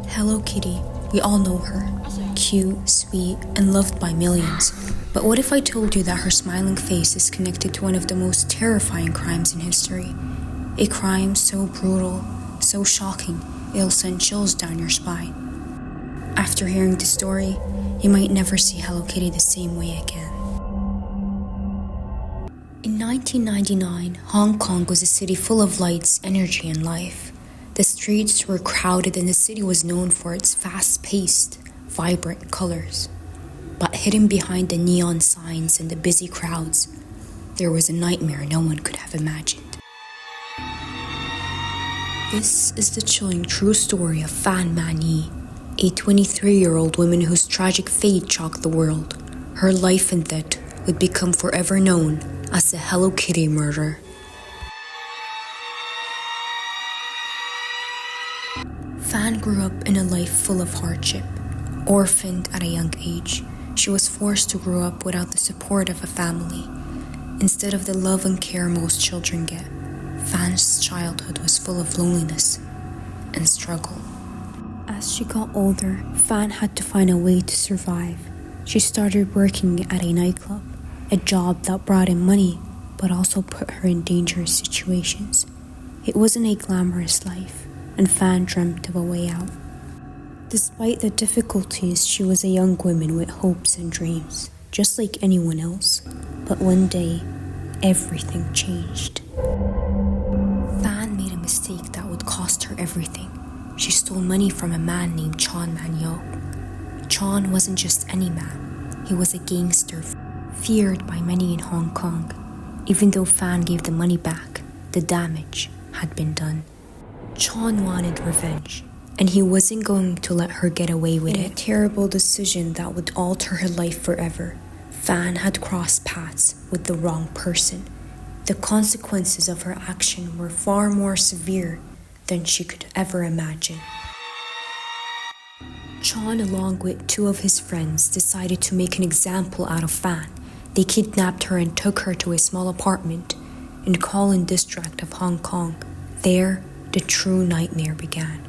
Hello Kitty, we all know her. Cute, sweet, and loved by millions. But what if I told you that her smiling face is connected to one of the most terrifying crimes in history? A crime so brutal, so shocking, it'll send chills down your spine. After hearing the story, you might never see Hello Kitty the same way again. In 1999, Hong Kong was a city full of lights, energy, and life. The streets were crowded and the city was known for its fast-paced, vibrant colors. But hidden behind the neon signs and the busy crowds, there was a nightmare no one could have imagined. This is the chilling true story of Fan Man Yi, a 23-year-old woman whose tragic fate shocked the world. Her life and death would become forever known as the Hello Kitty murder. Fan grew up in a life full of hardship. Orphaned at a young age, she was forced to grow up without the support of a family. Instead of the love and care most children get, Fan's childhood was full of loneliness and struggle. As she got older, Fan had to find a way to survive. She started working at a nightclub, a job that brought in money but also put her in dangerous situations. It wasn't a glamorous life, and Fan dreamt of a way out. Despite the difficulties, she was a young woman with hopes and dreams, just like anyone else. But one day, everything changed. Fan made a mistake that would cost her everything. She stole money from a man named Chon Man Yeok. Chon wasn't just any man. He was a gangster, feared by many in Hong Kong. Even though Fan gave the money back, the damage had been done. Chon wanted revenge, and he wasn't going to let her get away with it. In a terrible decision that would alter her life forever, Fan had crossed paths with the wrong person. The consequences of her action were far more severe than she could ever imagine. Chon, along with two of his friends, decided to make an example out of Fan. They kidnapped her and took her to a small apartment in Kowloon district of Hong Kong. There, the true nightmare began.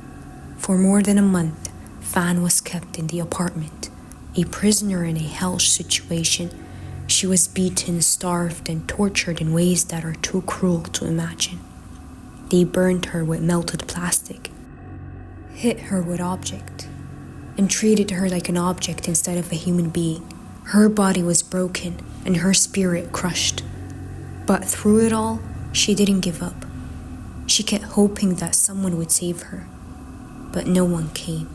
For more than a month, Fan was kept in the apartment, a prisoner in a hellish situation. She was beaten, starved, and tortured in ways that are too cruel to imagine. They burned her with melted plastic, hit her with objects, and treated her like an object instead of a human being. Her body was broken and her spirit crushed. But through it all, she didn't give up. She kept hoping that someone would save her, but no one came.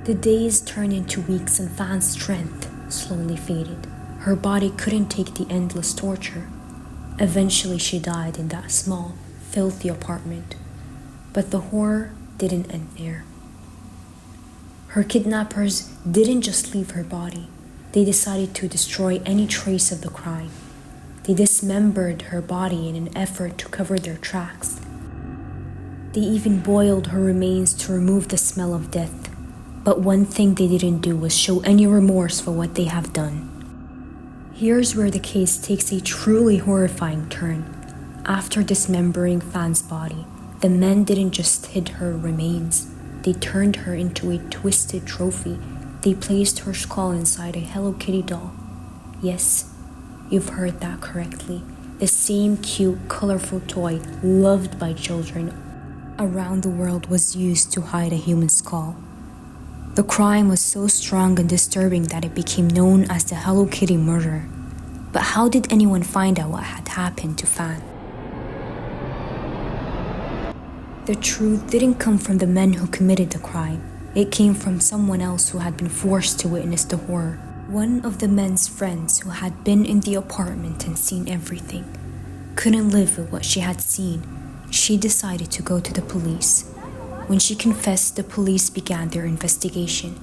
The days turned into weeks and Fan's strength slowly faded. Her body couldn't take the endless torture. Eventually she died in that small, filthy apartment. But the horror didn't end there. Her kidnappers didn't just leave her body. They decided to destroy any trace of the crime. They dismembered her body in an effort to cover their tracks. They even boiled her remains to remove the smell of death. But one thing they didn't do was show any remorse for what they have done. Here's where the case takes a truly horrifying turn. After dismembering Fan's body, the men didn't just hid her remains. They turned her into a twisted trophy. They placed her skull inside a Hello Kitty doll. Yes, you've heard that correctly. The same cute, colorful toy loved by children around the world was used to hide a human skull. The crime was so strong and disturbing that it became known as the Hello Kitty murder. But how did anyone find out what had happened to Fan? The truth didn't come from the men who committed the crime. It came from someone else who had been forced to witness the horror. One of the men's friends who had been in the apartment and seen everything couldn't live with what she had seen. She decided to go to the police. When she confessed, the police began their investigation.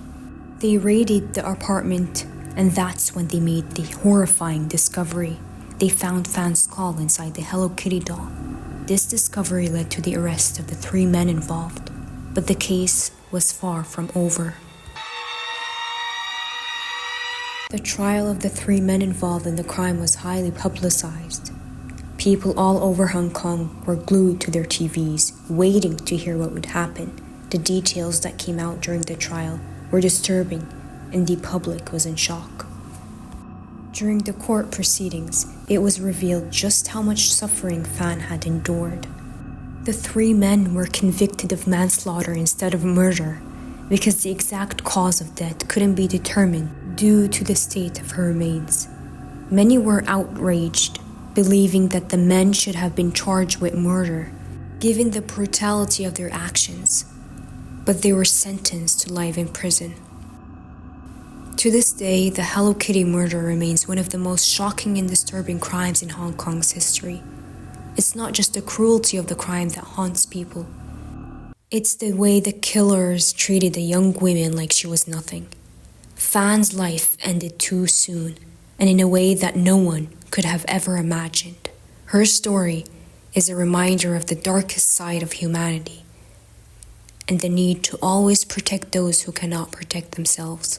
They raided the apartment, and that's when they made the horrifying discovery. They found Fan's skull inside the Hello Kitty doll. This discovery led to the arrest of the 3 men involved, but the case was far from over. The trial of the 3 men involved in the crime was highly publicized. People all over Hong Kong were glued to their TVs, waiting to hear what would happen. The details that came out during the trial were disturbing, and the public was in shock. During the court proceedings, it was revealed just how much suffering Fan had endured. The 3 men were convicted of manslaughter instead of murder because the exact cause of death couldn't be determined due to the state of her remains. Many were outraged, believing that the men should have been charged with murder, given the brutality of their actions, but they were sentenced to life in prison. To this day, the Hello Kitty murder remains one of the most shocking and disturbing crimes in Hong Kong's history. It's not just the cruelty of the crime that haunts people. It's the way the killers treated the young woman like she was nothing. Fan's life ended too soon, and in a way that no one could have ever imagined. Her story is a reminder of the darkest side of humanity and the need to always protect those who cannot protect themselves.